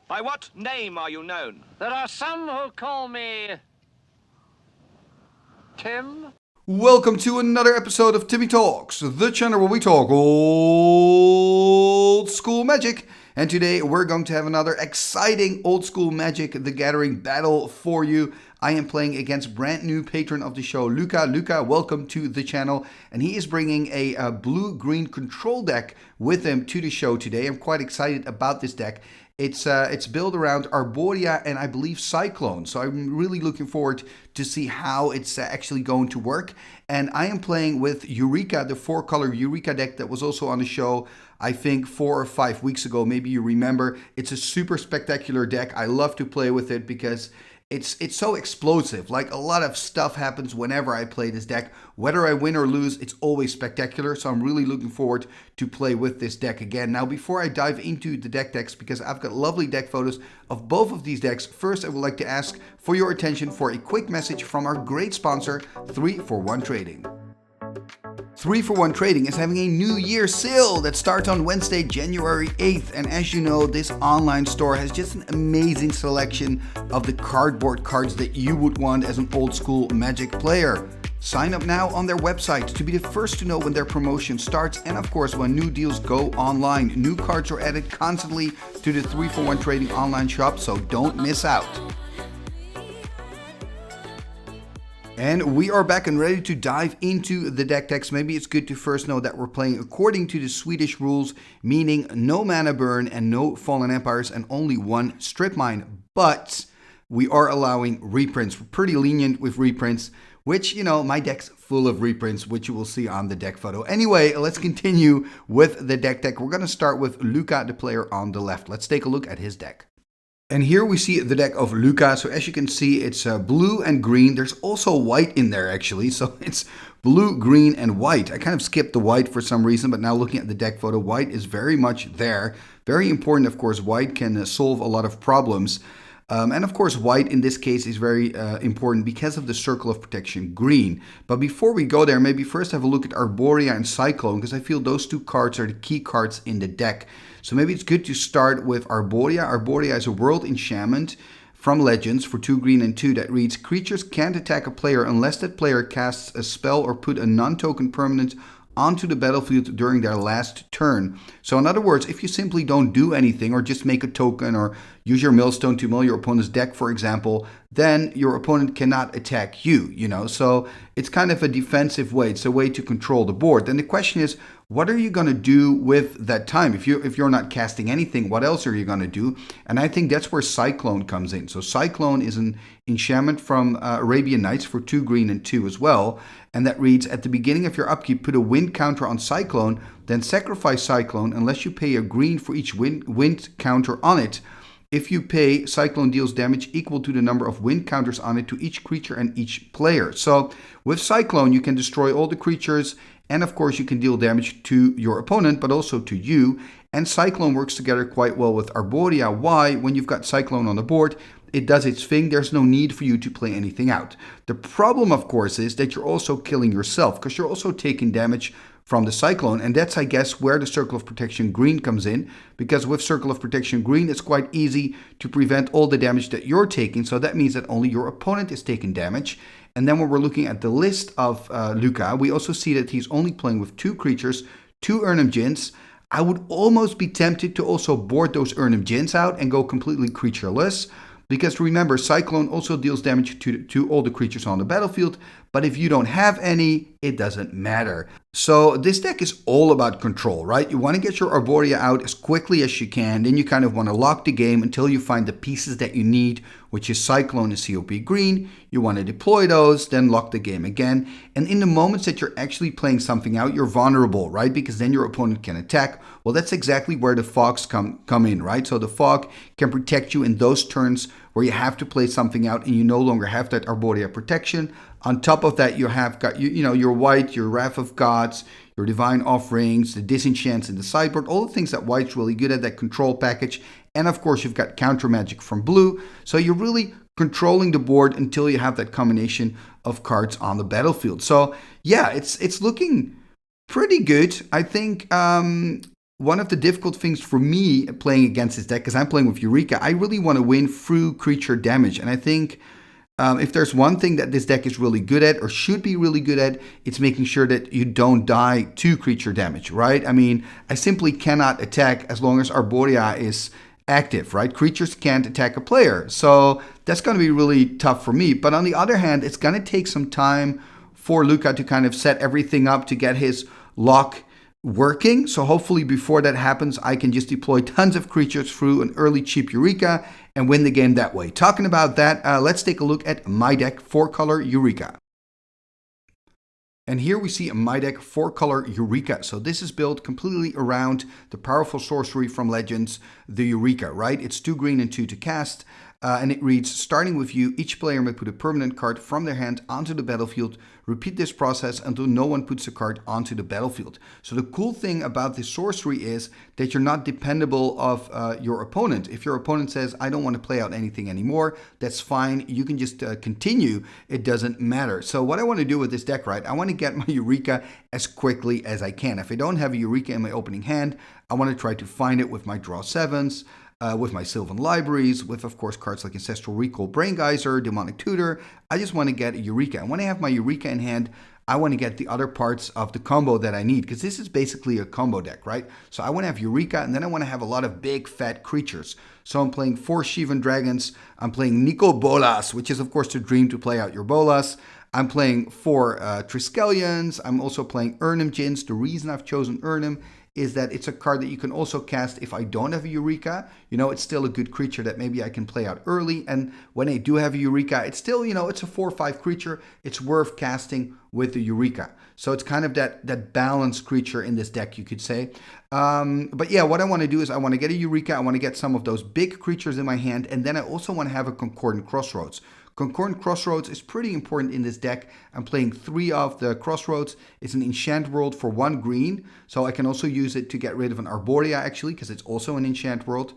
By what name are you known? There are some who call me Tim. Welcome to another episode of Timmy Talks, the channel where we talk old school magic. And today we're going to have another exciting old school Magic the Gathering battle for you. I am playing against brand new patron of the show, Luca. Luca, welcome to the channel. And he is bringing a blue-green control deck with him to the show today. I'm quite excited about this deck. It's built around Arboria and I believe Cyclone. So I'm really looking forward to see how it's actually going to work. And I am playing with Eureka, the 4-color Eureka deck that was also on the show, I think 4 or 5 weeks ago. Maybe you remember. It's a super spectacular deck. I love to play with it because it's so explosive. Like, a lot of stuff happens whenever I play this deck. Whether I win or lose, it's always spectacular. So I'm really looking forward to play with this deck again. Now, before I dive into the decks, because I've got lovely deck photos of both of these decks, first I would like to ask for your attention for a quick message from our great sponsor, 3for1 Trading. 3for1 Trading is having a New Year sale that starts on Wednesday, January 8th. And as you know, this online store has just an amazing selection of the cardboard cards that you would want as an old school Magic player. Sign up now on their website to be the first to know when their promotion starts, and of course when new deals go online. New cards are added constantly to the 3for1 Trading online shop, so don't miss out. And we are back and ready to dive into the decks. Maybe it's good to first know that we're playing according to the Swedish rules, meaning no mana burn and no fallen empires and only one strip mine. But we are allowing reprints. We're pretty lenient with reprints, which, you know, my deck's full of reprints, which you will see on the deck photo. Anyway, let's continue with the deck. We're going to start with Luca, the player on the left. Let's take a look at his deck. And here we see the deck of Luca. So as you can see, it's blue and green. There's also white in there, actually. So it's blue, green, and white. I kind of skipped the white for some reason, but now looking at the deck photo, white is very much there. Very important, of course. White can solve a lot of problems. And of course, white in this case is very important because of the Circle of Protection green. But before we go there, maybe first have a look at Arboria and Cyclone, because I feel those two cards are the key cards in the deck. So maybe it's good to start with Arboria. Arboria is a world enchantment from Legends for 2 green and 2 that reads, creatures can't attack a player unless that player casts a spell or put a non-token permanent onto the battlefield during their last turn. So in other words, if you simply don't do anything or just make a token or use your millstone to mill your opponent's deck, for example, then your opponent cannot attack you, So it's kind of a defensive way. It's a way to control the board. Then the question is, what are you going to do with that time? If you're not casting anything, what else are you going to do? And I think that's where Cyclone comes in. So Cyclone is an enchantment from Arabian Nights for 2 green and 2 as well. And that reads, at the beginning of your upkeep, put a wind counter on Cyclone, then sacrifice Cyclone unless you pay a green for each wind counter on it. If you pay, Cyclone deals damage equal to the number of wind counters on it to each creature and each player. So with Cyclone, you can destroy all the creatures, and of course you can deal damage to your opponent, but also to you. And Cyclone works together quite well with Arboria. Why? When you've got Cyclone on the board, it does its thing. There's no need for you to play anything out. The problem, of course, is that you're also killing yourself, because you're also taking damage from the Cyclone, and that's, I guess, where the Circle of Protection green comes in, because with Circle of Protection green, it's quite easy to prevent all the damage that you're taking, so that means that only your opponent is taking damage. And then when we're looking at the list of Luca, we also see that he's only playing with 2 creatures, 2 Urnham Djinns. I would almost be tempted to also board those Urnham Djinns out and go completely creatureless, because remember, Cyclone also deals damage to all the creatures on the battlefield, but if you don't have any, it doesn't matter. So this deck is all about control, right? You want to get your Arboria out as quickly as you can, then you kind of want to lock the game until you find the pieces that you need, which is Cyclone and COP green. You want to deploy those, then lock the game again. And in the moments that you're actually playing something out, you're vulnerable, right? Because then your opponent can attack. Well, that's exactly where the fogs come in, right? So the fog can protect you in those turns where you have to play something out and you no longer have that Arboria protection. On top of that, you have got your white, your Wrath of Gods, your Divine Offerings, the Disenchants in the sideboard, all the things that white's really good at, that control package. And of course, you've got counter magic from blue. So you're really controlling the board until you have that combination of cards on the battlefield. So yeah, it's looking pretty good. I think one of the difficult things for me playing against this deck, because I'm playing with Eureka, I really want to win through creature damage. And I think if there's one thing that this deck is really good at, or should be really good at, it's making sure that you don't die to creature damage, right? I mean, I simply cannot attack as long as Arboria is active, right? Creatures can't attack a player. So that's going to be really tough for me. But on the other hand, it's going to take some time for Luca to kind of set everything up to get his lock working. So hopefully before that happens, I can just deploy tons of creatures through an early cheap Eureka and win the game that way. Talking about that, let's take a look at my deck, 4-color Eureka. And here we see my deck, 4-color Eureka. So this is built completely around the powerful sorcery from Legends, the Eureka, right? It's 2 green and 2 to cast. And it reads, starting with you, each player may put a permanent card from their hand onto the battlefield. Repeat this process until no one puts a card onto the battlefield. So the cool thing about this sorcery is that you're not dependable of your opponent. If your opponent says, I don't want to play out anything anymore, that's fine. You can just continue. It doesn't matter. So what I want to do with this deck, right, I want to get my Eureka as quickly as I can. If I don't have a Eureka in my opening hand, I want to try to find it with my draw 7s. With my Sylvan Libraries, with, of course, cards like Ancestral Recall, Braingeyser, Demonic Tutor. I just want to get a Eureka. And when I have my Eureka in hand, I want to get the other parts of the combo that I need, because this is basically a combo deck, right? So I want to have Eureka, and then I want to have a lot of big, fat creatures. So I'm playing 4 Shivan Dragons. I'm playing Nico Bolas, which is, of course, the dream to play out your Bolas. I'm playing 4 Triskelions. I'm also playing Urnum Djinns. The reason I've chosen Urnum is that it's a card that you can also cast if I don't have a Eureka. You know, it's still a good creature that maybe I can play out early. And when I do have a Eureka, it's still, you know, it's a 4 or 5 creature. It's worth casting with the Eureka. So it's kind of that balanced creature in this deck, you could say. But yeah, what I want to do is I want to get a Eureka. I want to get some of those big creatures in my hand. And then I also want to have a Concordant Crossroads. Concordant Crossroads is pretty important in this deck. I'm playing 3 of the Crossroads. It's an enchant world for 1 green. So I can also use it to get rid of an Arboria, actually, because it's also an enchant world.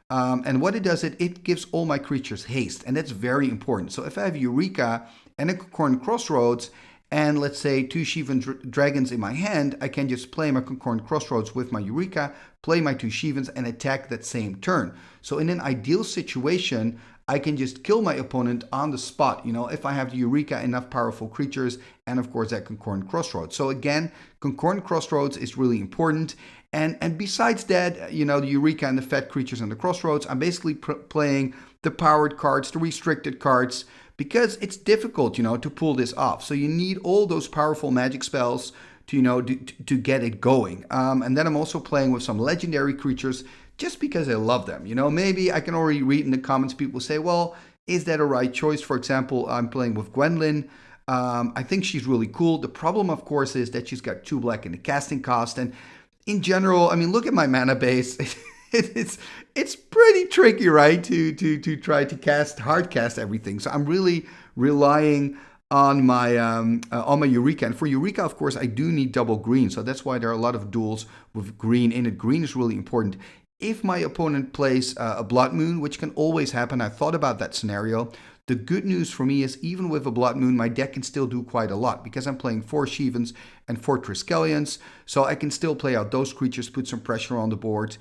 And what it does, it gives all my creatures haste. And that's very important. So if I have Eureka and a Concordant Crossroads, and let's say 2 Shivan Dragons in my hand, I can just play my Concordant Crossroads with my Eureka, play my 2 Shivans, and attack that same turn. So in an ideal situation, I can just kill my opponent on the spot, you know, if I have the Eureka, enough powerful creatures, and of course that Concordant Crossroads. So again, Concordant Crossroads is really important. And besides that, you know, the Eureka and the fat creatures and the Crossroads, I'm basically playing the powered cards, the restricted cards, because it's difficult, you know, to pull this off. So you need all those powerful magic spells to, you know, to get it going. And then I'm also playing with some legendary creatures just because I love them. You know, maybe I can already read in the comments people say, well, is that a right choice? For example, I'm playing with Gwendolyn. I think she's really cool. The problem, of course, is that she's got 2 black in the casting cost. And in general, I mean, look at my mana base. It's pretty tricky, right, to try to hard cast everything. So I'm really relying on my Eureka. And for Eureka, of course, I do need double green. So that's why there are a lot of duels with green in it. Green is really important. If my opponent plays a Blood Moon, which can always happen, I thought about that scenario. The good news for me is even with a Blood Moon, my deck can still do quite a lot because I'm playing 4 Shivans and 4 Triskelions. So I can still play out those creatures, put some pressure on the board.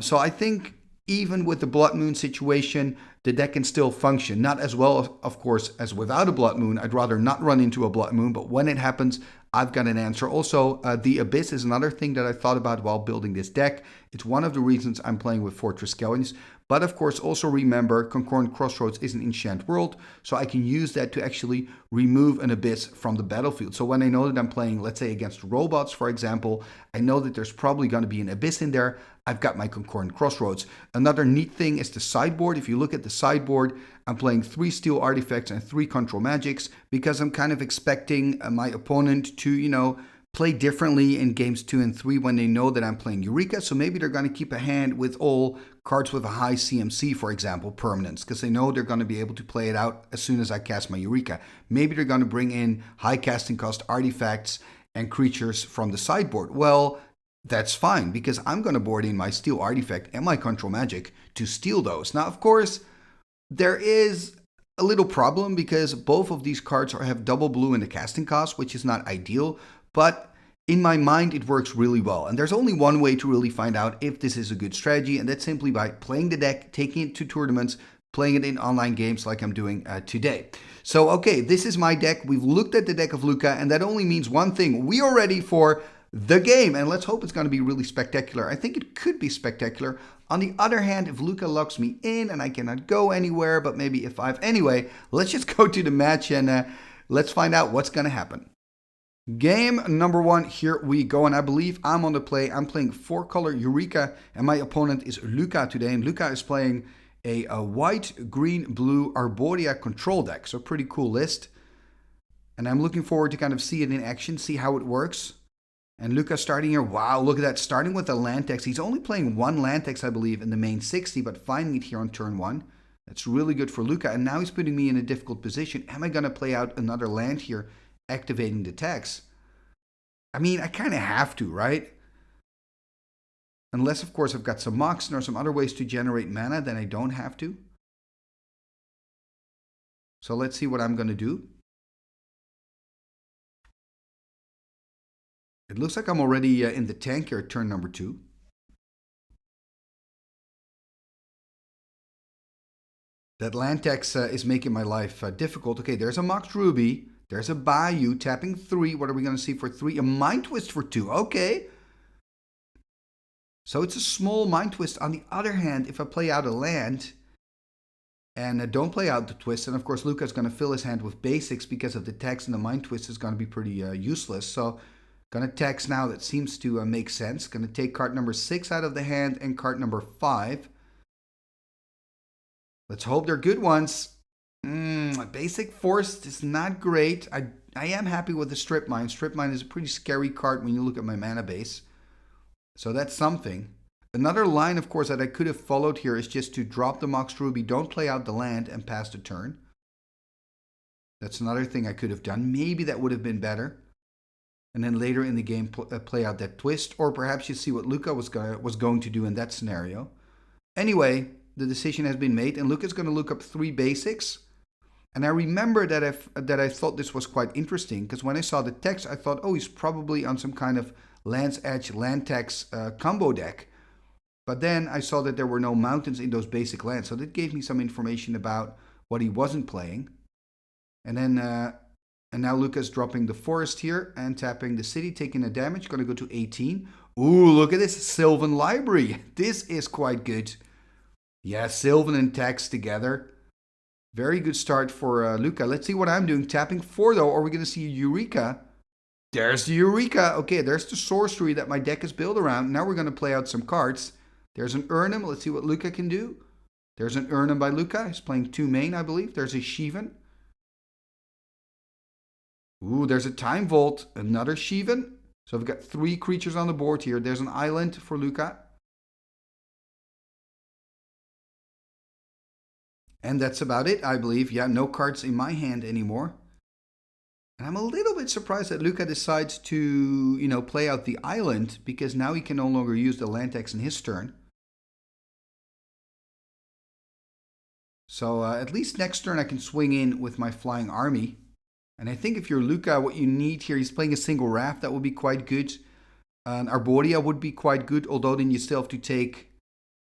So I think even with the Blood Moon situation, the deck can still function. Not as well, of course, as without a Blood Moon. I'd rather not run into a Blood Moon, but when it happens, I've got an answer. Also, the Abyss is another thing that I thought about while building this deck. It's one of the reasons I'm playing with 4 Triskelions. But of course, also remember, Concordant Crossroads is an enchant world, so I can use that to actually remove an Abyss from the battlefield. So when I know that I'm playing, let's say, against robots, for example, I know that there's probably going to be an Abyss in there. I've got my Concordant Crossroads. Another neat thing is the sideboard. If you look at the sideboard, I'm playing 3 Steel Artifacts and 3 Control Magics because I'm kind of expecting my opponent to, you know, play differently in games 2 and 3 when they know that I'm playing Eureka. So maybe they're going to keep a hand with all cards with a high CMC, for example, permanents, because they know they're going to be able to play it out as soon as I cast my Eureka. Maybe they're going to bring in high casting cost artifacts and creatures from the sideboard. Well, that's fine because I'm going to board in my Steel Artifact and my Control Magic to steal those. Now, of course, there is a little problem because both of these cards have double blue in the casting cost, which is not ideal. But In my mind, it works really well. And there's only one way to really find out if this is a good strategy, and that's simply by playing the deck, taking it to tournaments, playing it in online games like I'm doing today. So, okay, this is my deck. We've looked at the deck of Luca, and that only means one thing. We are ready for the game, and let's hope it's going to be really spectacular. I think it could be spectacular. On the other hand, if Luca locks me in and I cannot go anywhere, but maybe if I've... Anyway, let's just go to the match and let's find out what's going to happen. Game number 1, here we go, and I believe I'm on the play. I'm playing 4-color Eureka, and my opponent is Luca today, and Luca is playing a white, green, blue Arboria Control deck, so pretty cool list. And I'm looking forward to kind of see it in action, see how it works. And Luca starting here, wow, look at that, starting with the land text. He's only playing 1 land text, I believe, in the main 60, but finding it here on turn 1. That's really good for Luca, and now he's putting me in a difficult position. Am I going to play out another land here, activating the text? I mean, I kind of have to, right? Unless, of course, I've got some mucks and there are some other ways to generate mana, then I don't have to. So let's see what I'm going to do. It looks like I'm already in the tank here at turn number 2. That land text is making my life difficult. Okay, there's a Mox Ruby. There's a Bayou, tapping 3. What are we going to see for 3? A Mind Twist for 2. Okay. So it's a small Mind Twist. On the other hand, if I play out a land and don't play out the twist, and of course Luca's going to fill his hand with basics because of the text, and the Mind Twist is going to be pretty useless. So going to text now, that seems to make sense. Going to take card number 6 out of the hand and card number 5. Let's hope they're good ones. Basic Force is not great. I am happy with the Strip Mine. Strip Mine is a pretty scary card when you look at my mana base. So that's something. Another line, of course, that I could have followed here is just to drop the Mox Ruby, don't play out the land, and pass the turn. That's another thing I could have done. Maybe that would have been better. And then later in the game, play out that twist. Or perhaps you see what Luca was going to do in that scenario. Anyway, the decision has been made, and Luca's going to look up 3 basics. And I remember that I thought this was quite interesting, because when I saw the text, I thought, oh, he's probably on some kind of Land's Edge, land text combo deck. But then I saw that there were no mountains in those basic lands, so that gave me some information about what he wasn't playing. And then, and now Luca's dropping the forest here and tapping the city, taking the damage, going to go to 18. Ooh, look at this, Sylvan Library. This is quite good. Yeah, Sylvan and text together. Very good start for Luca. Let's see what I'm doing. Tapping 4 though. Are we going to see a Eureka? There's the Eureka. Okay, there's the sorcery that my deck is built around. Now we're going to play out some cards. There's an Urnum. Let's see what Luca can do. There's an Urnum by Luca. He's playing 2 main, I believe. There's a Shivan. Ooh, there's a Time Vault. Another Shivan. So we've got 3 creatures on the board here. There's an island for Luca. And that's about it, I believe. Yeah, no cards in my hand anymore. And I'm a little bit surprised that Luca decides to, play out the island, because now he can no longer use the land text in his turn. So at least next turn I can swing in with my flying army. And I think if you're Luca, what you need here, he's playing a single raft, that would be quite good. An Arboria would be quite good, although then you still have to take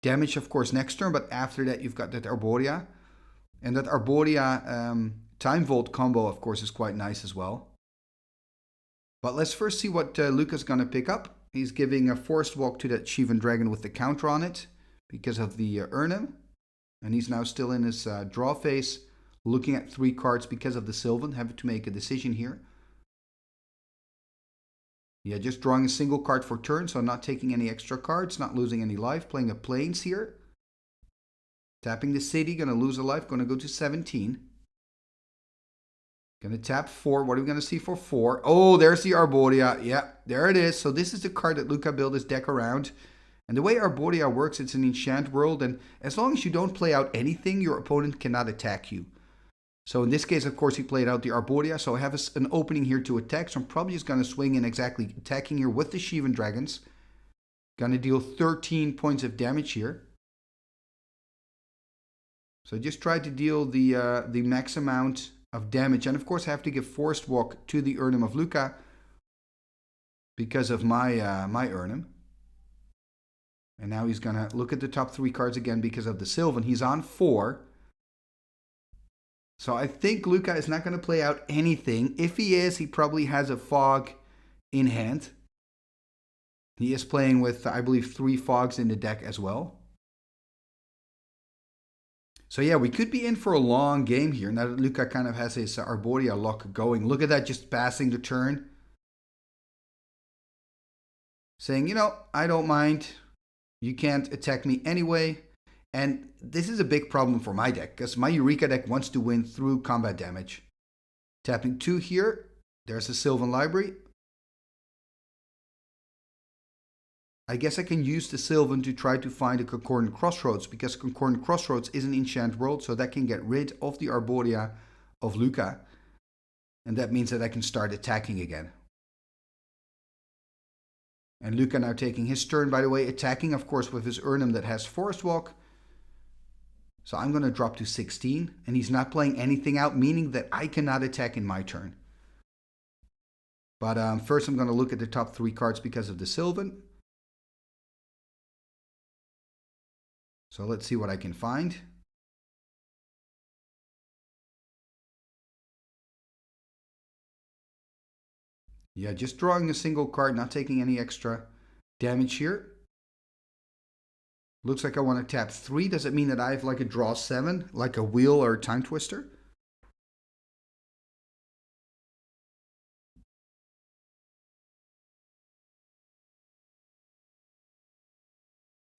damage, of course, next turn. But after that, you've got that Arboria. And that Arboria Time Vault combo, of course, is quite nice as well. But let's first see what Luca's going to pick up. He's giving a Forest Walk to that Shivan Dragon with the counter on it because of the Urnum. And he's now still in his draw phase, looking at 3 cards because of the Sylvan, having to make a decision here. Yeah, just drawing a single card for turn, so not taking any extra cards, not losing any life, playing a Plains here. Tapping the city, going to lose a life, going to go to 17. Going to tap 4. What are we going to see for 4? Oh, there's the Arboria. Yeah, there it is. So this is the card that Luca built his deck around. And the way Arboria works, it's an enchant world. And as long as you don't play out anything, your opponent cannot attack you. So in this case, of course, he played out the Arboria. So I have an opening here to attack. So I'm probably just going to swing in exactly attacking here with the Shivan Dragons. Going to deal 13 points of damage here. So just try to deal the max amount of damage. And of course I have to give Forest Walk to the Urnum of Luca, because of my my Urnham. And now he's going to look at the top 3 cards again because of the Sylvan. He's on 4. So I think Luca is not going to play out anything. If he is, he probably has a Fog in hand. He is playing with, I believe, 3 Fogs in the deck as well. So yeah, we could be in for a long game here. Now that Luca kind of has his Arboria lock going. Look at that, just passing the turn. Saying, you know, I don't mind. You can't attack me anyway. And this is a big problem for my deck, because my Eureka deck wants to win through combat damage. Tapping 2 here. There's a Sylvan Library. I guess I can use the Sylvan to try to find a Concordant Crossroads, because Concordant Crossroads is an enchant world, so that can get rid of the Arboria of Luca. And that means that I can start attacking again. And Luca now taking his turn, by the way, attacking, of course, with his Urnham that has Forest Walk. So I'm going to drop to 16, and he's not playing anything out, meaning that I cannot attack in my turn. But first I'm going to look at the top 3 cards because of the Sylvan. So let's see what I can find. Yeah, just drawing a single card, not taking any extra damage here. Looks like I want to tap 3. Does it mean that I have like a draw 7, like a wheel or a time twister?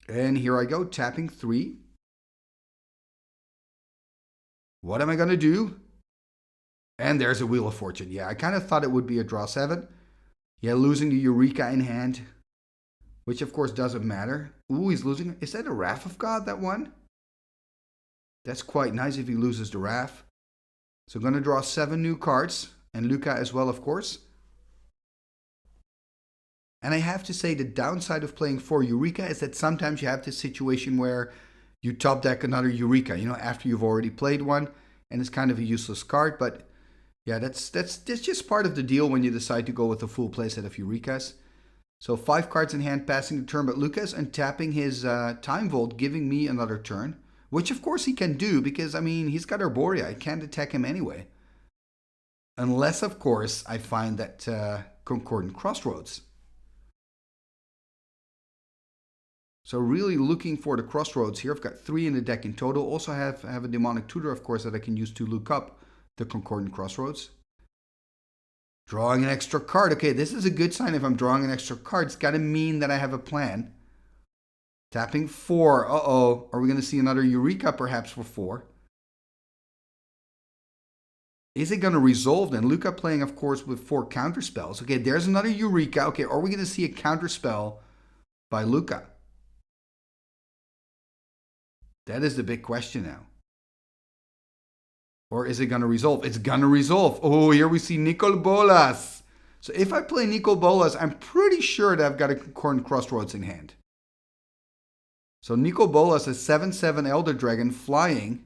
And here I go, tapping 3. What am I going to do? And there's a Wheel of Fortune. Yeah, I kind of thought it would be a draw 7. Yeah, losing the Eureka in hand, which of course doesn't matter. Ooh, he's losing. Is that a Wrath of God, that one? That's quite nice if he loses the Wrath. So I'm going to draw 7 new cards. And Luca as well, of course. And I have to say the downside of playing 4 Eureka is that sometimes you have this situation where you top deck another Eureka, you know, after you've already played one. And it's kind of a useless card, but yeah, that's just part of the deal when you decide to go with a full playset of Eurekas. So 5 cards in hand, passing the turn, but Lucas untapping his Time Vault, giving me another turn, which of course he can do because, I mean, he's got Arboria. I can't attack him anyway. Unless, of course, I find that Concordant Crossroads. So really looking for the Crossroads here. I've got 3 in the deck in total. Also have a Demonic Tutor, of course, that I can use to look up the Concordant Crossroads. Drawing an extra card. Okay, this is a good sign if I'm drawing an extra card. It's got to mean that I have a plan. Tapping 4. Uh-oh. Are we going to see another Eureka perhaps for 4? Is it going to resolve then? Luca playing, of course, with 4 counterspells. Okay, there's another Eureka. Okay, are we going to see a counterspell by Luca? That is the big question now. Or is it going to resolve? It's going to resolve. Oh, here we see Nicol Bolas. So if I play Nicol Bolas, I'm pretty sure that I've got a Concordant Crossroads in hand. So Nicol Bolas is 7/7 Elder Dragon flying.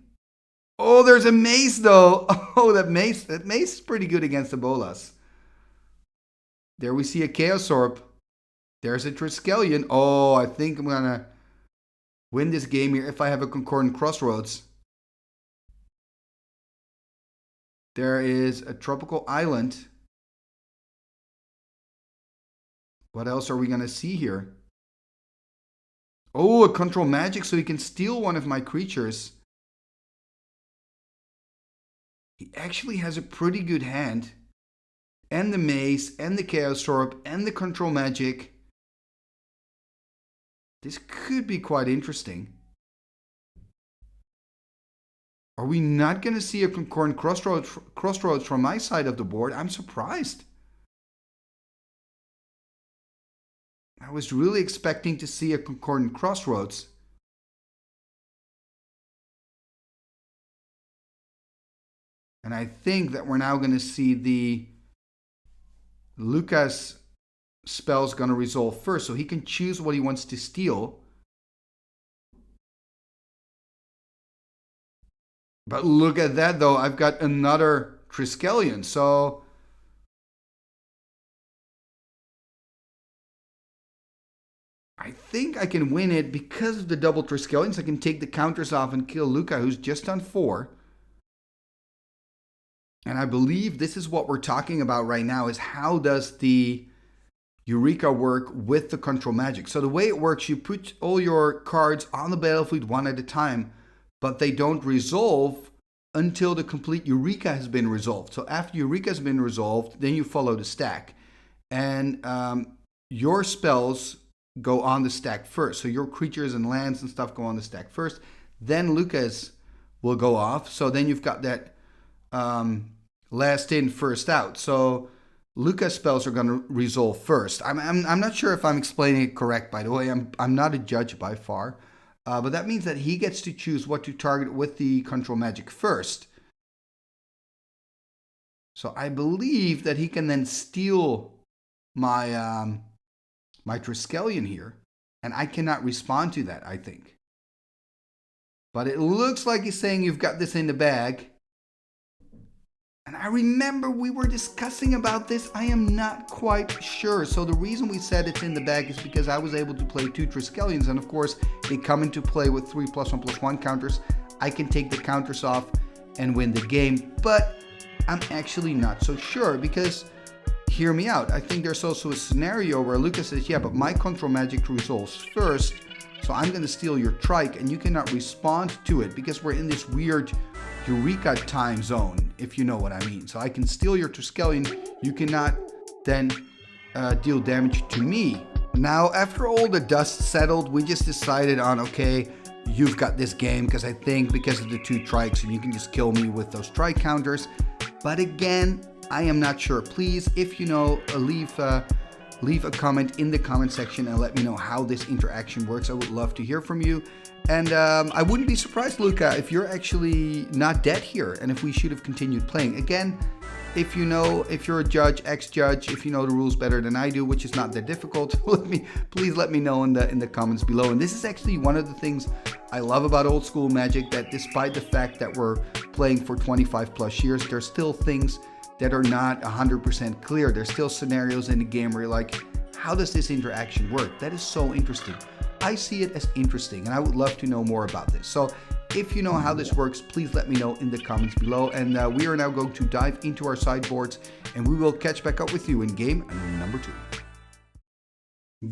Oh, there's a Mace though. Oh, that Mace is pretty good against the Bolas. There we see a Chaos Orb. There's a Triskelion. Oh, I think I'm going to win this game here if I have a Concordant Crossroads. There is a Tropical Island. What else are we going to see here? Oh, a Control Magic, so he can steal one of my creatures. He actually has a pretty good hand. And the Mace, and the Chaos Orb, and the Control Magic. This could be quite interesting. Are we not going to see a Concordant Crossroads from my side of the board? I'm surprised. I was really expecting to see a Concordant Crossroads. And I think that we're now going to see the Luca's spell's going to resolve first, so he can choose what he wants to steal. But look at that, though. I've got another Triskelion, so I think I can win it because of the double Triskelions. I can take the counters off and kill Luca, who's just on 4. And I believe this is what we're talking about right now, is how does the Eureka work with the control magic. So the way it works, you put all your cards on the battlefield one at a time, but they don't resolve until the complete Eureka has been resolved. So after Eureka has been resolved, then you follow the stack. And your spells go on the stack first. So your creatures and lands and stuff go on the stack first. Then Luca's will go off. So then you've got that last in, first out. So Luca's spells are going to resolve first. I'm not sure if I'm explaining it correct, by the way. I'm not a judge by far. But that means that he gets to choose what to target with the control magic first. So I believe that he can then steal my my Triskelion here, and I cannot respond to that, I think. But it looks like he's saying you've got this in the bag. And I remember we were discussing about this. I am not quite sure. So the reason we said it's in the bag is because I was able to play 2 Triskelions. And of course, they come into play with 3+1/+1 counters. I can take the counters off and win the game. But I'm actually not so sure because, hear me out. I think there's also a scenario where Luca says, yeah, but my control magic resolves first. So I'm going to steal your trike and you cannot respond to it because we're in this weird Eureka time zone, if you know what I mean. So I can steal your Triskelion, you cannot then deal damage to me. Now, after all the dust settled, we just decided on, okay, you've got this game because I think because of the 2 trikes and you can just kill me with those trike counters. But again, I am not sure. Please, if you know, leave a comment in the comment section and let me know how this interaction works. I would love to hear from you. And I wouldn't be surprised, Luca, if you're actually not dead here and if we should have continued playing. Again, if you know, if you're a judge, ex-judge, if you know the rules better than I do, which is not that difficult, please let me know in the comments below. And this is actually one of the things I love about old school Magic, that despite the fact that we're playing for 25 plus years, there's still things that are not 100% clear. There's still scenarios in the game where you're like, how does this interaction work? That is so interesting. I see it as interesting and I would love to know more about this. So if you know how this works, please let me know in the comments below. And we are now going to dive into our sideboards and we will catch back up with you in game number 2.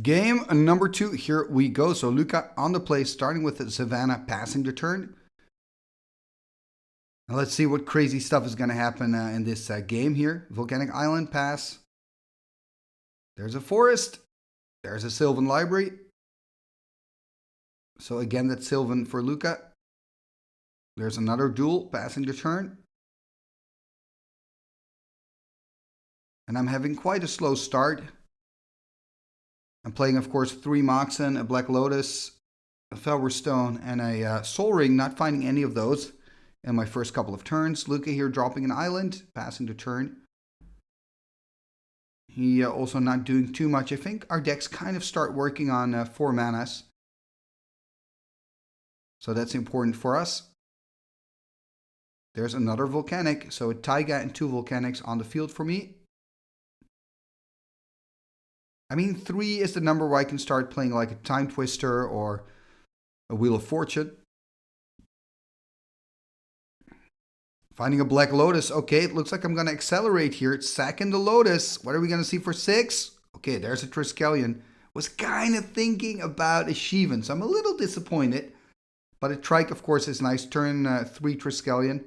Game number 2, here we go. So Luca on the play, starting with the Savannah, passing the turn. Now let's see what crazy stuff is going to happen in this game here. Volcanic Island, pass. There's a forest. There's a Sylvan Library. So again, that's Sylvan for Luca. There's another duel, passing the turn. And I'm having quite a slow start. I'm playing, of course, 3 Moxen, a Black Lotus, a Felwar Stone, and a Soul Ring, not finding any of those in my first couple of turns. Luca here dropping an island, passing the turn. He also not doing too much. I think our decks kind of start working on 4 manas. So that's important for us. There's another Volcanic. So a Taiga and 2 Volcanics on the field for me. I mean, 3 is the number where I can start playing like a Time Twister or a Wheel of Fortune. Finding a Black Lotus. Okay, it looks like I'm going to accelerate here. Sacking the Lotus. What are we going to see for 6? Okay, there's a Triskelion. Was kind of thinking about a Shivan, so I'm a little disappointed. But a Trike, of course, is nice. Turn 3 Triskelion.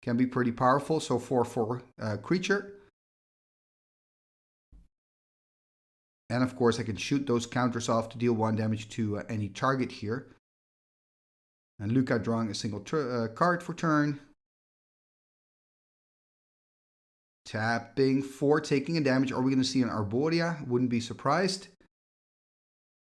Can be pretty powerful. So 4/4 creature. And of course, I can shoot those counters off to deal 1 damage to any target here. And Luca drawing a single card for turn. Tapping 4, taking a damage. Are we going to see an Arboria? Wouldn't be surprised.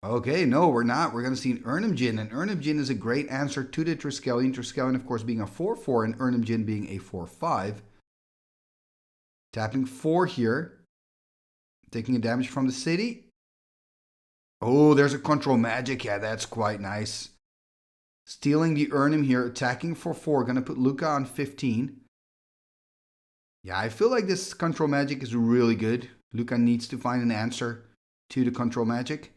Okay, no, we're not. We're going to see an Urnimjin. And Urnimjin is a great answer to the Triskelion. Triskelion, of course, being a 4/4 and Urnimjin being a 4/5. Tapping 4 here. Taking a damage from the city. Oh, there's a control magic. Yeah, that's quite nice. Stealing the Urnim here. Attacking for 4. Going to put Luca on 15. Yeah, I feel like this control magic is really good. Luca needs to find an answer to the control magic.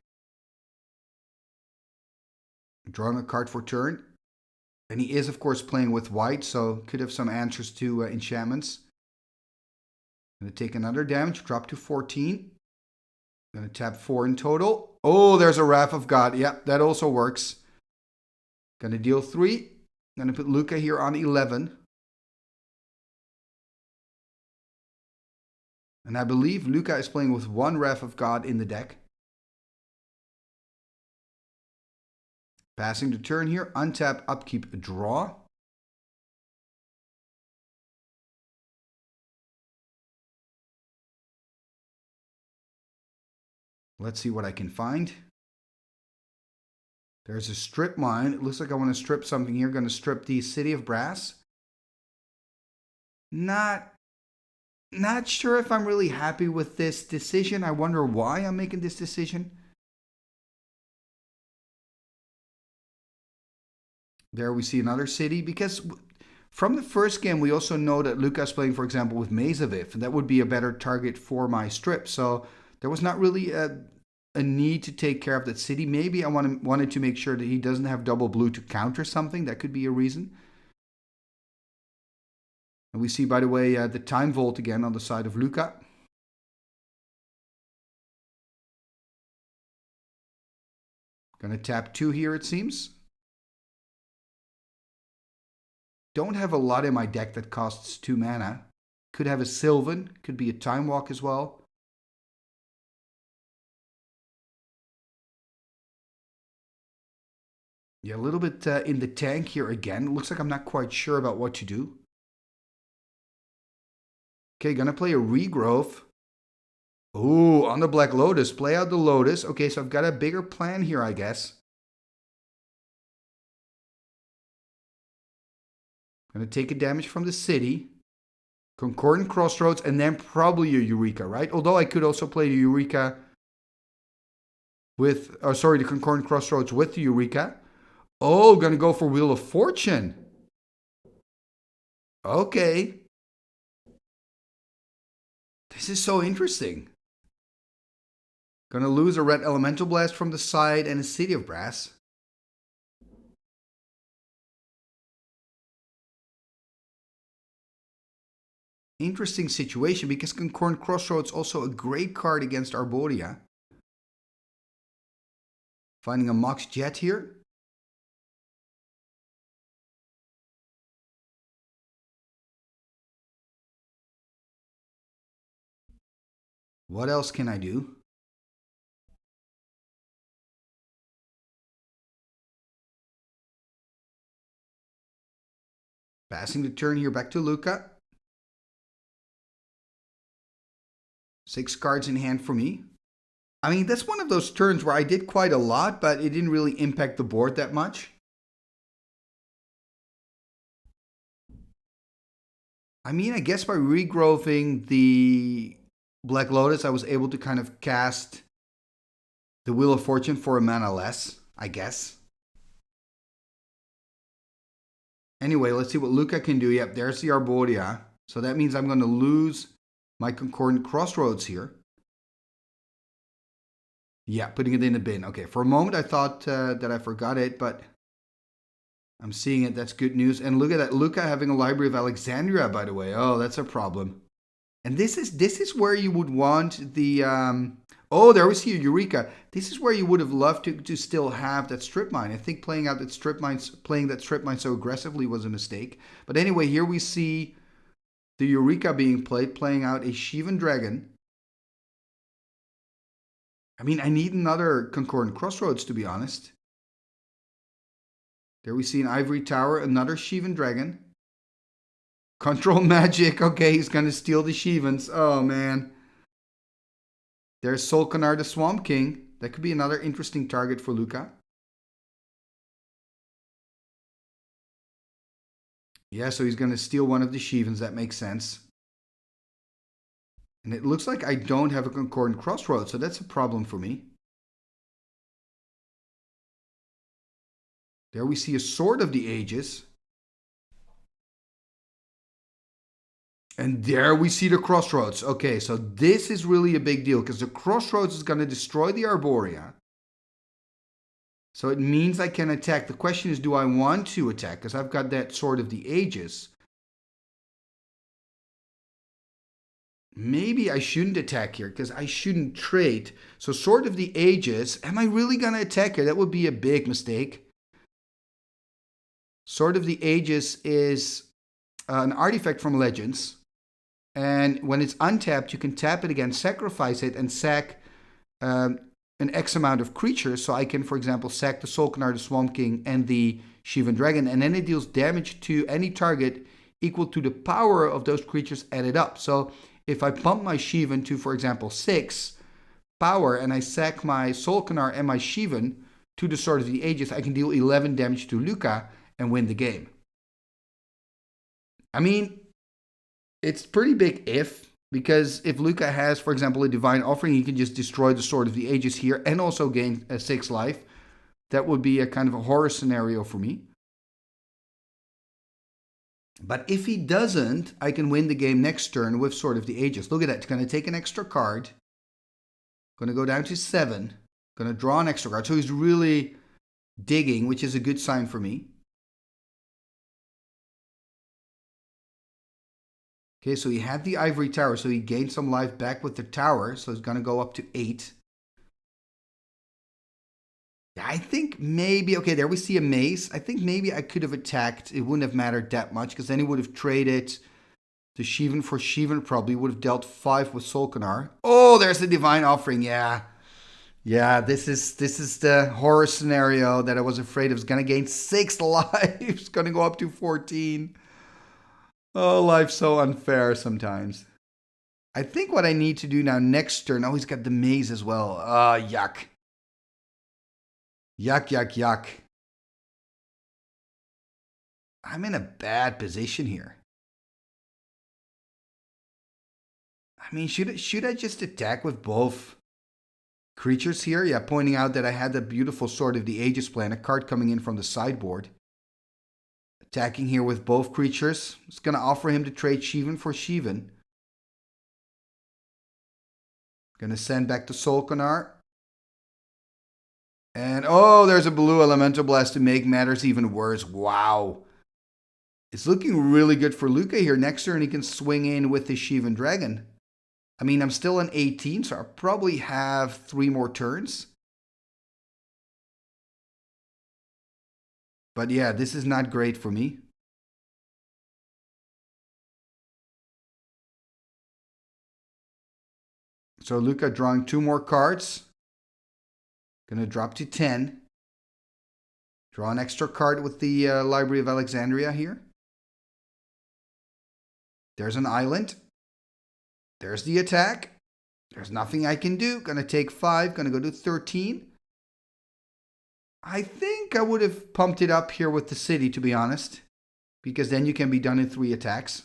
Drawing a card for turn. And he is, of course, playing with white, so could have some answers to enchantments. Going to take another damage, drop to 14. Going to tap 4 in total. Oh, there's a Wrath of God. Yeah, that also works. Going to deal 3. Going to put Luca here on 11. And I believe Luca is playing with 1 Wrath of God in the deck. Passing the turn here. Untap, upkeep, draw. Let's see what I can find. There's a strip mine. It looks like I want to strip something here. Going to strip the City of Brass. Not sure if I'm really happy with this decision. I wonder why I'm making this decision. There we see another city, because from the first game we also know that Luca's playing, for example, with Mazaviv, and that would be a better target for my strip. So there was not really a need to take care of that city. Maybe I wanted to make sure that he doesn't have double blue to counter something. That could be a reason. And we see, by the way, the time vault again on the side of Luca. Gonna tap 2 here, it seems. Don't have a lot in my deck that costs 2 mana. Could have a Sylvan, could be a Time Walk as well. Yeah, a little bit in the tank here again. Looks like I'm not quite sure about what to do. Okay, gonna play a Regrowth. Ooh, on the Black Lotus. Play out the Lotus. Okay, so I've got a bigger plan here, I guess. Gonna take a damage from the city. Concordant Crossroads, and then probably a Eureka, right? Although I could also play the Eureka with... Oh, sorry, the Concordant Crossroads with the Eureka. Oh, gonna go for Wheel of Fortune. Okay. This is so interesting. Gonna lose a red Elemental Blast from the side and a City of Brass. Interesting situation, because Concordant Crossroads also a great card against Arboria. Finding a Mox Jet here. What else can I do? Passing the turn here back to Luca. 6 cards in hand for me. I mean, that's one of those turns where I did quite a lot, but it didn't really impact the board that much. I mean, I guess by regrowthing the Black Lotus, I was able to kind of cast the Wheel of Fortune for a mana less, I guess. Anyway, let's see what Luca can do. Yep, there's the Arboria. So that means I'm going to lose my Concordant Crossroads here. Yeah, putting it in the bin. Okay, for a moment I thought that I forgot it, but I'm seeing it. That's good news. And look at that, Luca having a Library of Alexandria, by the way. Oh, that's a problem. And this is where you would want the... oh, there we see a Eureka. This is where you would have loved to still have that strip mine. I think playing that strip mine so aggressively was a mistake. But anyway, here we see the Eureka being played, playing out a Shivan Dragon. I mean, I need another Concordant Crossroads, to be honest. There we see an Ivory Tower, another Shivan Dragon. Control Magic. Okay, he's going to steal the Shivans. Oh, man. There's Solkanar the Swamp King. That could be another interesting target for Luca. Yeah, so he's going to steal one of the Shivans. That makes sense. And it looks like I don't have a Concordant Crossroads, so that's a problem for me. There we see a Sword of the Ages. And there we see the Crossroads. Okay, so this is really a big deal, because the Crossroads is going to destroy the Arboria. So it means I can attack. The question is, do I want to attack? Because I've got that Sword of the Ages. Maybe I shouldn't attack here because I shouldn't trade. So Sword of the Ages, am I really going to attack here? That would be a big mistake. Sword of the Ages is an artifact from Legends. And when it's untapped, you can tap it again, sacrifice it, and sack an X amount of creatures. So I can, for example, sack the Solkanar, the Swamp King, and the Shivan Dragon. And then it deals damage to any target equal to the power of those creatures added up. So if I pump my Shivan to, for example, 6 power, and I sack my Solkanar and my Shivan to the Sword of the Ages, I can deal 11 damage to Luca and win the game. I mean, it's pretty big if, because if Luca has, for example, a Divine Offering, he can just destroy the Sword of the Ages here and also gain 6 life. That would be a kind of a horror scenario for me. But if he doesn't, I can win the game next turn with Sword of the Ages. Look at that. It's going to take an extra card. Going to go down to 7. Going to draw an extra card. So he's really digging, which is a good sign for me. Okay, so he had the Ivory Tower, so he gained some life back with the tower, so it's going to go up to 8. Yeah, I think maybe, okay, there we see a maze. I think maybe I could have attacked. It wouldn't have mattered that much, because then he would have traded the Shivan for Shivan, probably would have dealt 5 with Solkanar. Oh, there's the Divine Offering, yeah. Yeah, this is the horror scenario that I was afraid of. Was going to gain 6 lives, going to go up to 14. Oh, life's so unfair sometimes. I think what I need to do now next turn... Oh, he's got the maze as well. Yuck. Yuck, yuck, yuck. I'm in a bad position here. I mean, should I just attack with both creatures here? Yeah, pointing out that I had the beautiful Sword of the Ages plan, a card coming in from the sideboard. Attacking here with both creatures. It's going to offer him to trade Shivan for Shivan. Going to send back the Solkanar. And, oh, there's a blue Elemental Blast to make matters even worse. Wow. It's looking really good for Luca here. Next turn, he can swing in with his Shivan Dragon. I mean, I'm still on 18, so I'll probably have 3 more turns. But yeah, this is not great for me. So Luca drawing 2 more cards. Gonna drop to 10. Draw an extra card with the Library of Alexandria here. There's an island. There's the attack. There's nothing I can do. Gonna take 5. Gonna go to 13. I think I would have pumped it up here with the city, to be honest. Because then you can be done in 3 attacks.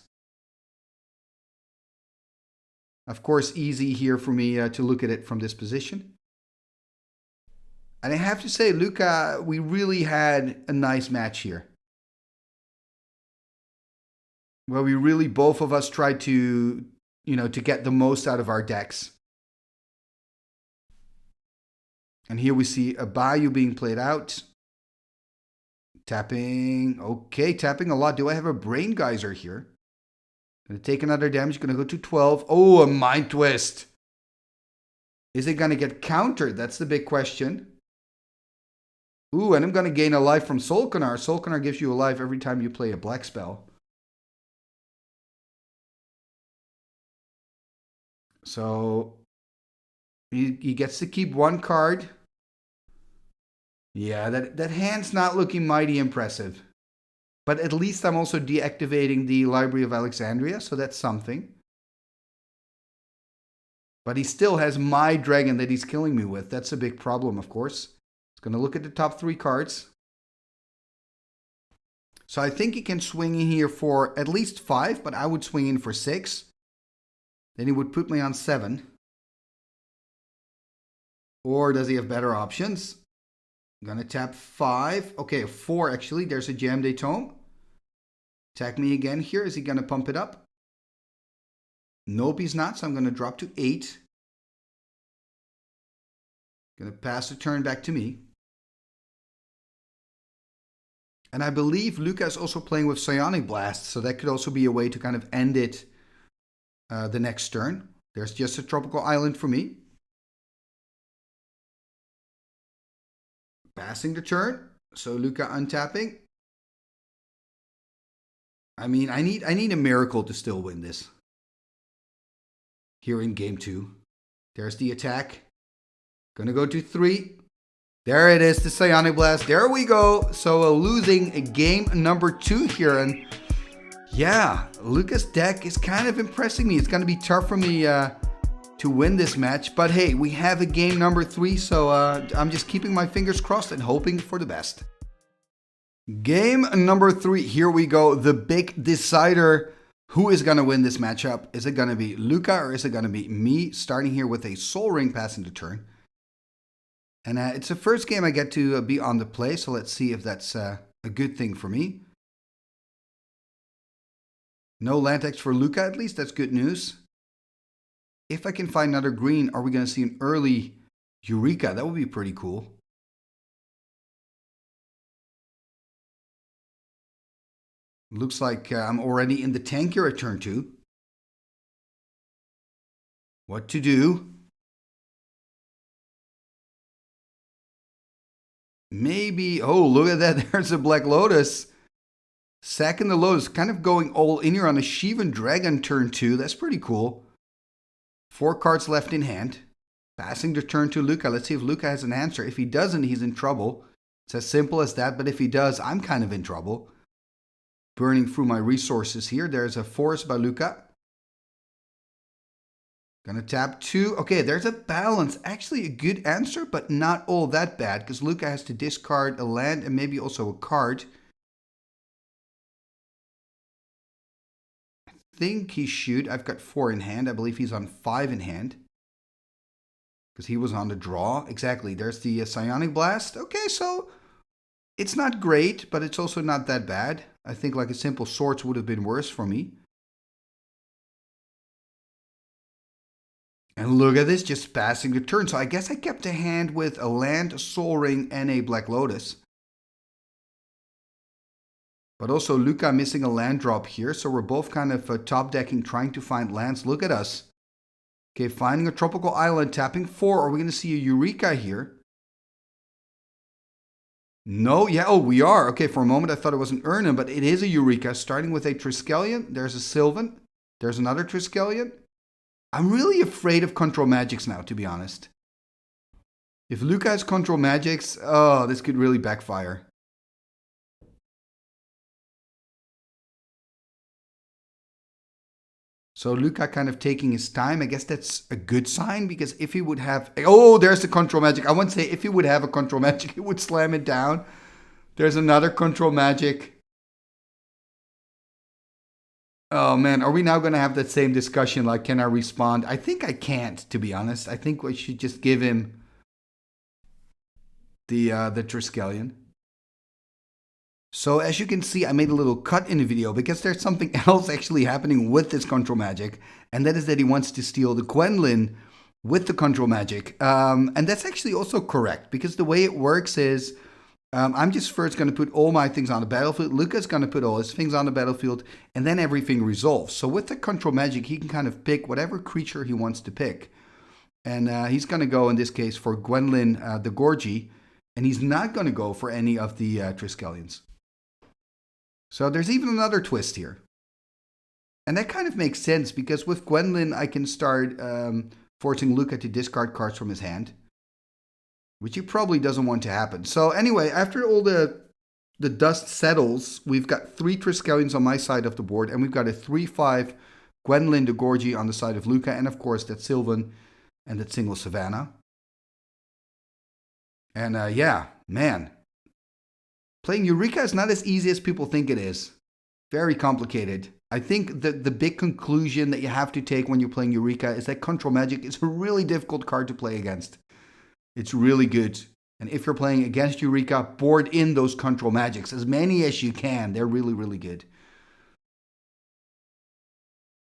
Of course, easy here for me to look at it from this position. And I have to say, Luca, we really had a nice match here. Well, we really, both of us tried to, to get the most out of our decks. And here we see a Bayou being played out. Tapping. Okay, tapping a lot. Do I have a Brain Geyser here? Gonna take another damage. Gonna go to 12. Oh, a Mind Twist. Is it gonna get countered? That's the big question. Ooh, and I'm gonna gain a life from Solkanar. Solkanar gives you a life every time you play a black spell. So he gets to keep 1 card. Yeah, that hand's not looking mighty impressive. But at least I'm also deactivating the Library of Alexandria, so that's something. But he still has my dragon that he's killing me with. That's a big problem, of course. He's going to look at the top 3 cards. So I think he can swing in here for at least 5, but I would swing in for 6. Then he would put me on 7. Or does he have better options? I'm going to tap 5. Okay, 4 actually. There's a Jam Day Tome. Attack me again here. Is he going to pump it up? Nope, he's not. So I'm going to drop to 8. Going to pass the turn back to me. And I believe Luca is also playing with Psionic Blast, so that could also be a way to kind of end it the next turn. There's just a tropical island for me. Passing the turn, so Luca untapping. I mean, I need a miracle to still win this. Here in game 2. There's the attack. Gonna go to 3. There it is, the Psionic Blast. There we go. So losing game number 2 here. And yeah, Luca's deck is kind of impressing me. It's gonna be tough for me to win this match. But hey, we have a game number 3. So I'm just keeping my fingers crossed and hoping for the best. Game number 3. Here we go. The big decider. Who is going to win this matchup? Is it going to be Luca or is it going to be me? Starting here with a Soul Ring passing the turn. And it's the first game I get to be on the play. So let's see if that's a good thing for me. No land text for Luca at least. That's good news. If I can find another green, are we going to see an early Eureka? That would be pretty cool. Looks like I'm already in the tank here at turn 2. What to do? Maybe, oh, look at that. There's a Black Lotus. Sacking the Lotus, kind of going all in here on a Shivan Dragon turn 2. That's pretty cool. 4 cards left in hand. Passing the turn to Luca. Let's see if Luca has an answer. If he doesn't, he's in trouble. It's as simple as that. But if he does, I'm kind of in trouble. Burning through my resources here. There's a Forest by Luca. Gonna tap 2. Okay, there's a balance. Actually a good answer, but not all that bad. Because Luca has to discard a land and maybe also a card. I think he should. I've got 4 in hand. I believe he's on 5 in hand. Because he was on the draw. Exactly. There's the Psionic Blast. Okay, so it's not great, but it's also not that bad. I think like a simple Swords would have been worse for me. And look at this, just passing the turn. So I guess I kept a hand with a land, a Soul Ring, and a Black Lotus. But also Luca missing a land drop here. So we're both kind of top decking, trying to find lands. Look at us. Okay, finding a tropical island, tapping 4. Are we going to see a Eureka here? No, yeah, oh, we are. Okay, for a moment I thought it was an Urna, but it is a Eureka, starting with a Triskelion. There's a Sylvan. There's another Triskelion. I'm really afraid of Control Magics now, to be honest. If Luca has Control Magics, oh, this could really backfire. So Luca kind of taking his time. I guess that's a good sign, because if he would have... Oh, there's the Control Magic. I wouldn't say if he would have a Control Magic, he would slam it down. There's another Control Magic. Oh man, are we now going to have that same discussion, like can I respond? I think I can't, to be honest. I think we should just give him the Triskelion. So as you can see, I made a little cut in the video because there's something else actually happening with this Control Magic. And that is that he wants to steal the Gwendolyn with the Control Magic. And that's actually also correct, because the way it works is I'm just first going to put all my things on the battlefield. Luca's going to put all his things on the battlefield, and then everything resolves. So with the Control Magic, he can kind of pick whatever creature he wants to pick. And he's going to go, in this case, for Gwendolyn the Gorgie. And he's not going to go for any of the Triskelions. So there's even another twist here. And that kind of makes sense, because with Gwendolyn, I can start forcing Luca to discard cards from his hand, which he probably doesn't want to happen. So anyway, after all the dust settles, we've got 3 Triskelions on my side of the board, and we've got a 3/5 Gwendolyn de Gorgie on the side of Luca, and of course that Sylvan and that single Savannah. And yeah, man. Playing Eureka is not as easy as people think it is. Very complicated. I think that the big conclusion that you have to take when you're playing Eureka is that Control Magic is a really difficult card to play against. It's really good. And if you're playing against Eureka, board in those Control Magics. As many as you can. They're really, really good.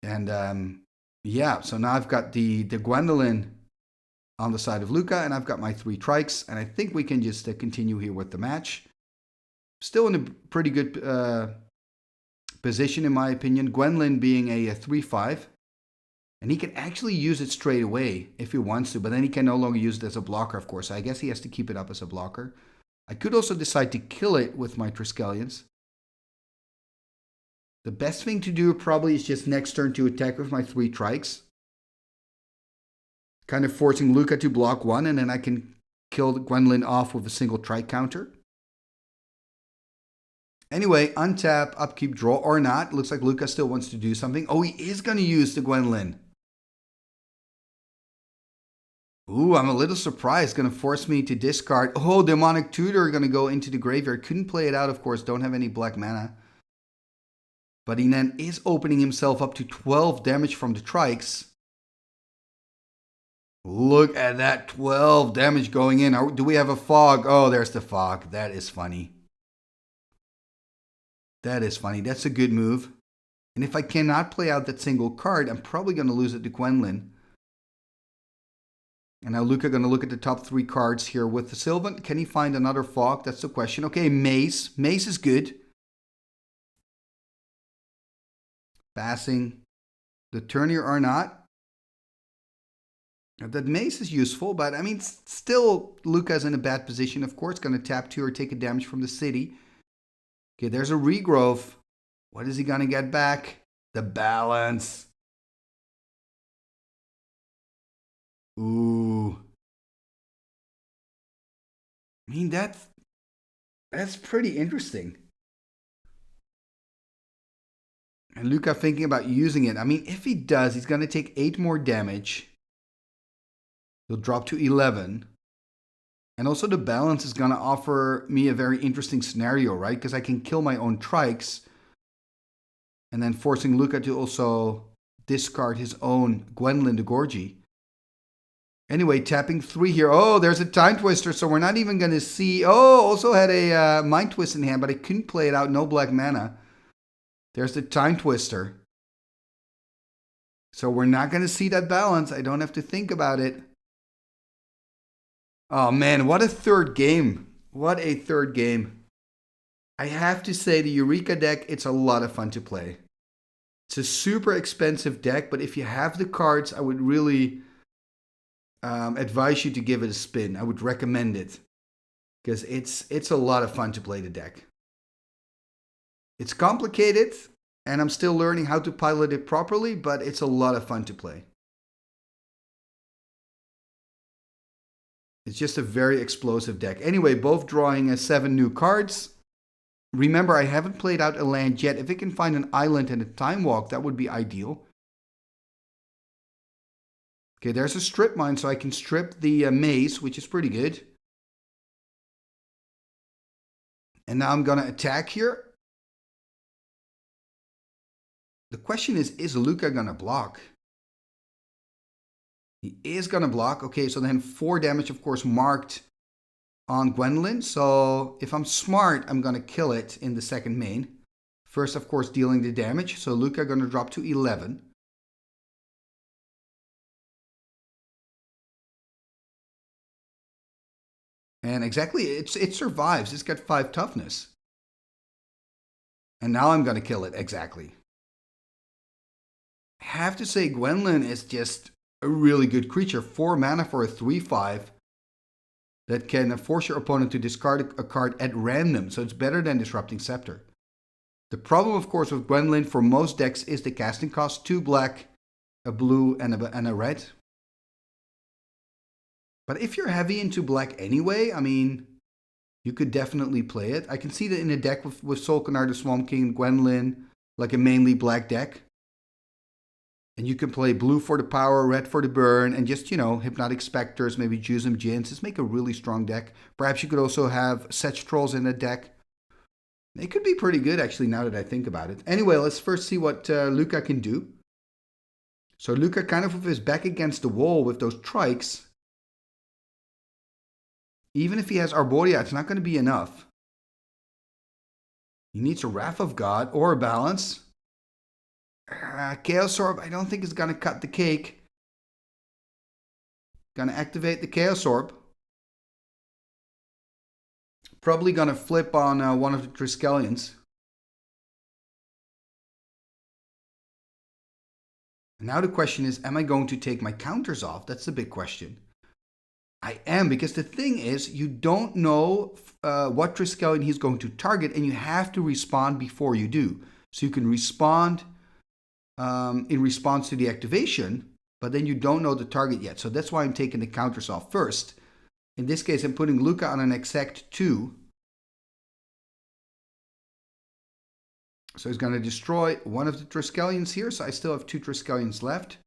And yeah, so now I've got the Gwendolyn on the side of Luca, and I've got my 3 Trikes. And I think we can just continue here with the match. Still in a pretty good position, in my opinion. Gwendolyn being a 3/5. And he can actually use it straight away if he wants to, but then he can no longer use it as a blocker, of course. So I guess he has to keep it up as a blocker. I could also decide to kill it with my Triskelions. The best thing to do probably is just next turn to attack with my 3 Trikes. Kind of forcing Luca to block 1, and then I can kill Gwendolyn off with a single Trike counter. Anyway, untap, upkeep, draw, or not. Looks like Luca still wants to do something. Oh, he is going to use the Gwendolyn. Ooh, I'm a little surprised. Going to force me to discard. Oh, Demonic Tutor going to go into the graveyard. Couldn't play it out, of course. Don't have any black mana. But he then is opening himself up to 12 damage from the Trikes. Look at that 12 damage going in. Do we have a fog? Oh, there's the fog. That is funny. That is funny. That's a good move. And if I cannot play out that single card, I'm probably going to lose it to Gwendolyn. And now Luca going to look at the top 3 cards here with the Sylvan. Can he find another fog? That's the question. Okay, Mace. Mace is good. Passing the turn here or not. That Mace is useful, but I mean, still Luca's in a bad position. Of course, going to tap 2 or take a damage from the city. Okay, there's a regrowth. What is he going to get back? The balance. Ooh. I mean, that's pretty interesting. And Luca thinking about using it. I mean, if he does, he's going to take 8 more damage. He'll drop to 11. And also the balance is going to offer me a very interesting scenario, right? Because I can kill my own Trikes. And then forcing Luca to also discard his own Gwendolyn de Gorgie. Anyway, tapping 3 here. Oh, there's a Time Twister, so we're not even going to see. Oh, also had a Mind Twist in hand, but I couldn't play it out. No black mana. There's the Time Twister. So we're not going to see that balance. I don't have to think about it. Oh man, what a third game. What a third game. I have to say the Eureka deck, it's a lot of fun to play. It's a super expensive deck, but if you have the cards, I would really advise you to give it a spin. I would recommend it. Because it's a lot of fun to play the deck. It's complicated, and I'm still learning how to pilot it properly, but it's a lot of fun to play. It's just a very explosive deck. Anyway, both drawing 7 new cards. Remember, I haven't played out a land yet. If it can find an island and a time walk, that would be ideal. Okay, there's a strip mine, so I can strip the maze, which is pretty good. And now I'm going to attack here. The question is Luca going to block? He is going to block. Okay, so then 4 damage, of course, marked on Gwendolyn. So if I'm smart, I'm going to kill it in the second main. First, of course, dealing the damage. So Luca going to drop to 11. And exactly, it survives. It's got 5 toughness. And now I'm going to kill it, exactly. I have to say, Gwendolyn is just a really good creature. 4 mana for a 3/5 that can force your opponent to discard a card at random. So it's better than Disrupting Scepter. The problem, of course, with Gwendolyn for most decks is the casting cost. 2 black, a blue, and a red. But if you're heavy into black anyway, I mean, you could definitely play it. I can see that in a deck with Solkanar the Swamp King, Gwendolyn, like a mainly black deck. And you can play blue for the power, red for the burn, and just, Hypnotic Specters, maybe Jusum Jins. Just make a really strong deck. Perhaps you could also have Setch Trolls in that deck. It could be pretty good, actually, now that I think about it. Anyway, let's first see what Luca can do. So Luca kind of with his back against the wall with those Trikes. Even if he has Arboria, it's not going to be enough. He needs a Wrath of God or a Balance. Chaos Orb, I don't think is going to cut the cake. Going to activate the Chaos Orb. Probably gonna flip on one of the Triskelions. Now the question is, am I going to take my counters off? That's the big question. I am, because the thing is, you don't know what Triskelion he's going to target, and you have to respond before you do. So you can respond in response to the activation, but then you don't know the target yet. So that's why I'm taking the counters off first. In this case, I'm putting Luca on an exact 2. So he's going to destroy one of the Triskelions here. So I still have 2 Triskelions left,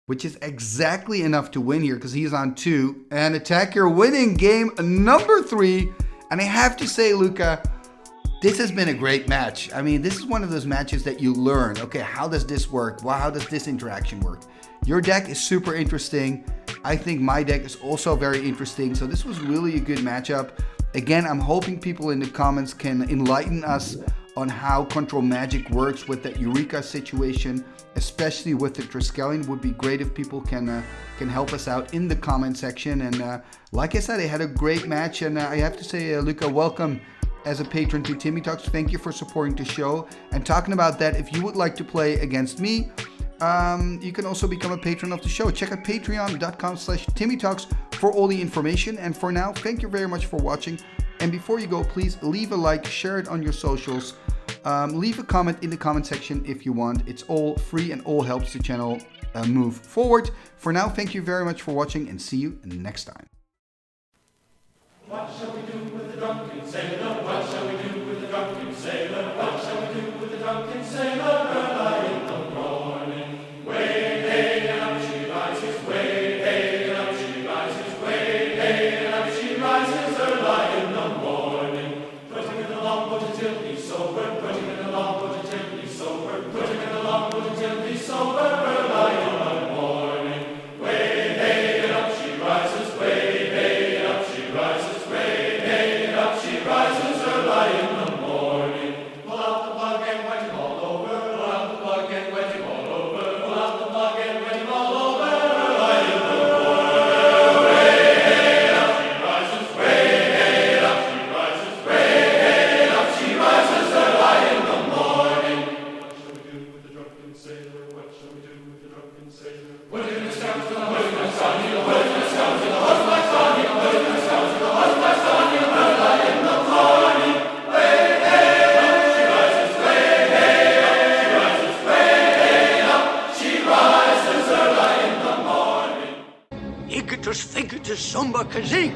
which is exactly enough to win here because he's on 2. And attacker winning game number 3. And I have to say, Luca, this has been a great match. I mean, this is one of those matches that you learn. Okay, how does this work? Well, how does this interaction work? Your deck is super interesting. I think my deck is also very interesting. So this was really a good matchup. Again, I'm hoping people in the comments can enlighten us on how Control Magic works with that Eureka situation, especially with the Triskelion. Would be great if people can help us out in the comment section. And like I said, I had a great match, and I have to say, Luca, welcome as a patron to Timmy Talks. Thank you for supporting the show. And talking about that, if you would like to play against me, you can also become a patron of the show. Check out patreon.com/TimmyTalks for all the information. And for now, thank you very much for watching. And before you go, please leave a like, share it on your socials, leave a comment in the comment section if you want. It's all free and all helps the channel move forward. For now, thank you very much for watching, and see you next time. What shall we do with the drunken sailor? What shall we do with the drunken sailor? What shall we do with the drunken sailor? Early in the morning, way hey and up she rises, way hey and up she rises, way hey and up she rises. Early in the morning, putting in the longboat until he's sober, putting in the longboat until he's sober, putting in the longboat until he's sober. Early in the morning, way hey and up she rises, way hey and up she rises. She rises early in the morning. Pull out the plug and wet him all over. Pull out the plug and wet him all over. Pull out the plug and wet him all over. Early in the morning. Way hey up she rises. Way hey up she rises. Way hey up she rises early in the morning. What shall we do with the drunken sailor? What shall we do with the drunken sailor? Put him in the scouts to the husband, son. Put him in the scouts to the husband, son. Put him in the scouts to the husband, son. Early in the morning, way hey up she rises, way hey up she rises, way hey up she rises early in the morning. Igitus, figitus, sumba, kazee.